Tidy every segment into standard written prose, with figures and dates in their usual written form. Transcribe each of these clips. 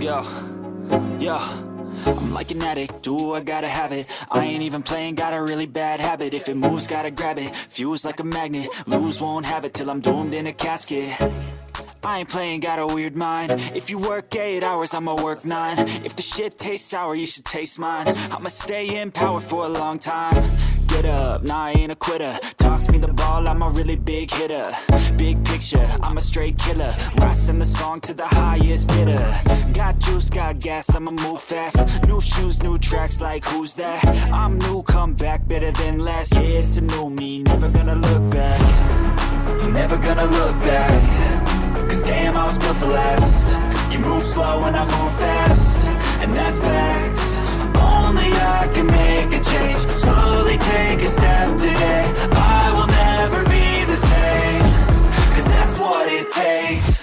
Yo, yo, I'm like an addict, do I gotta have it. I ain't even playing, got a really bad habit. If it moves, gotta grab it, fuse like a magnet. Lose, won't have it till I'm doomed in a casket. I ain't playing, got a weird mind. If you work 8 hours, I'ma work 9. If the shit tastes sour, you should taste mine. I'ma stay in power for a long time. Get up, nah, I ain't a quitter. Toss me the ball, I'm a really big hitter. Big picture, I'm a straight killer. Rising the song to the highest bidder. Got juice, got gas, I'ma move fast. New shoes, new tracks, like who's that? I'm new, come back, better than last. Yeah, it's a new me, never gonna look back. Never gonna look back. Cause damn, I was built to last. You move slow and I move fast, and that's facts. Only I can make a change. Slowly take a step today. I will never be the same. Cause that's what it takes.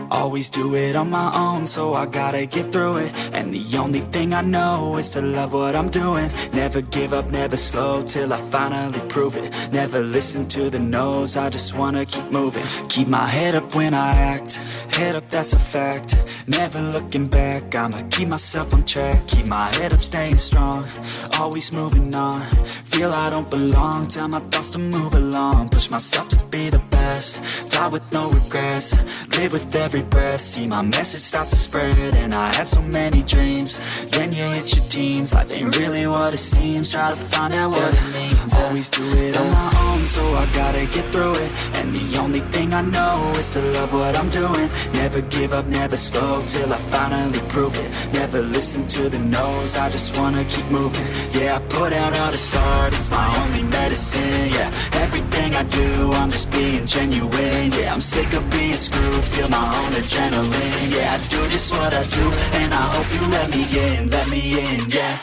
Always do it on my own, so I gotta get through it. And the only thing I know is to love what I'm doing. Never give up, never slow, till I finally prove it. Never listen to the no's, I just wanna keep moving. Keep my head up when I act, head up, that's a fact. Never looking back, I'ma keep myself on track. Keep my head up, staying strong, always moving on. Feel I don't belong, tell my thoughts to move along. Push myself to be the best, die with no regrets. Live with every breath, see my message start to spread. And I had so many dreams, then you hit your teens. Life ain't really what it seems, try to find out what it means. Always do it on my own, so I gotta get through it. And the only thing I know is to love what I'm doing. Never give up, never slow, till I finally prove it. Never listen to the no's, I just wanna keep moving. Yeah, I put out all this art, it's my only medicine. Yeah, everything I do, I'm just being genuine. Yeah, I'm sick of being screwed, feel my own adrenaline. Yeah, I do just what I do, and I hope you let me in, yeah.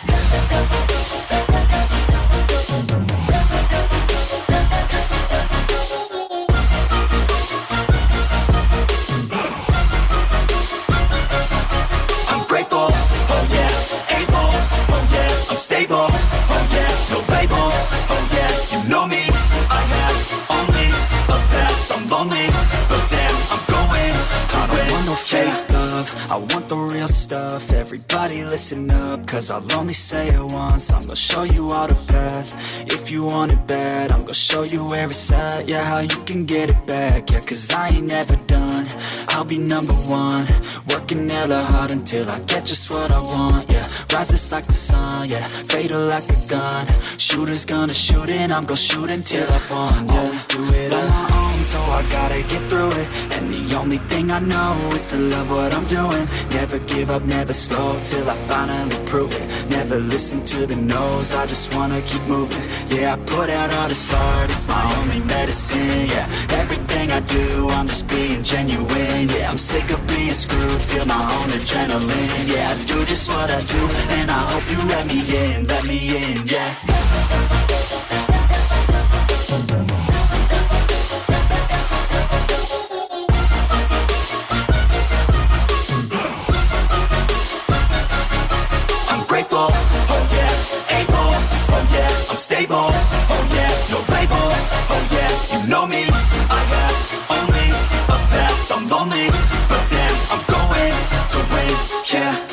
I'm grateful, oh yeah, able, oh yeah, I'm stable, oh yeah, no label, oh yeah, you know me, I have only a path, I'm lonely, but damn, I'm going to win. I don't want no fake love, I want the real stuff. Everybody listen up, cause I'll only say it once. I'm gonna show you all the path, if you want it bad. I'm gonna show you where it's at, yeah, how you can get it back. Yeah, cause I ain't never done, I'll be #1. Working hella hard until I get just what I want, yeah. Rises like the sun, yeah, fatal like a gun. Shooter's gonna shoot and I'm gonna shoot until I won, yeah. Always do it on my own, so I gotta get through it. And the only thing I know is to love what I'm I'm doing. Never give up, never slow, till I finally prove it. Never listen to the no's, I just wanna keep moving. Yeah, I put out all this art, it's my only medicine. Yeah, everything I do, I'm just being genuine. Yeah, I'm sick of being screwed, feel my own adrenaline. Yeah, I do just what I do, and I hope you let me in, yeah. Grateful, oh yeah, able, oh yeah, I'm stable, oh yeah, no label, oh yeah, you know me, I have only a path, I'm lonely, but damn, I'm going to win, yeah.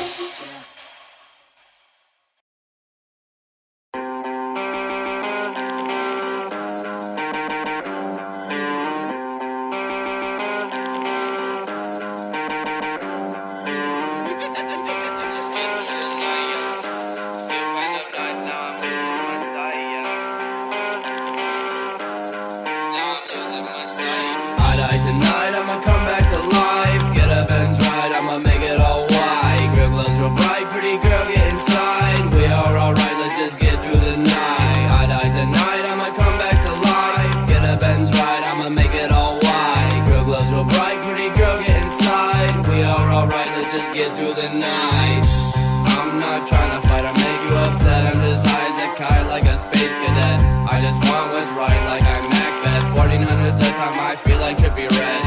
Tonight I'ma come back to life. Get up and ride, I'ma make it all white. Grill glows real bright, pretty girl get inside. We are alright, let's just get through the night. I die tonight, I'ma come back to life. Get up and ride, I'ma make it all white. Grill glows real bright, pretty girl get inside. We are alright, let's just get through the night. I'm not trying to fight or make you upset. I'm just high as a kite like a space cadet. I just want what's right like I'm Macbeth. 1400 the time I feel like Trippie Redd.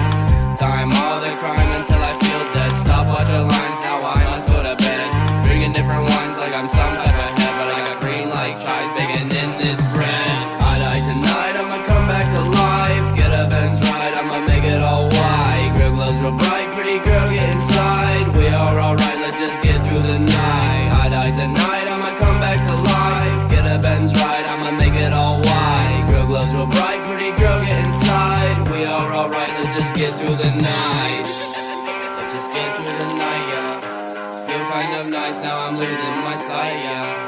Time all the crime until I feel dead. Stop watching lines, now I must go to bed. Drinking different wines like I'm some type of head. But I got green like chives bacon in this bread. I die tonight, I'ma come back to life. Get up and ride, I'ma make it all white. Grill glows real bright, pretty girl get inside. We are alright, let's just get through the night. I die tonight, I'ma come back to life. Get up and ride, I'ma make it all white. Grill glows real bright, pretty girl get inside. We are alright, let's just get through the night. Let's just get through the night, yeah. Feel kind of nice, now I'm losing my sight, yeah.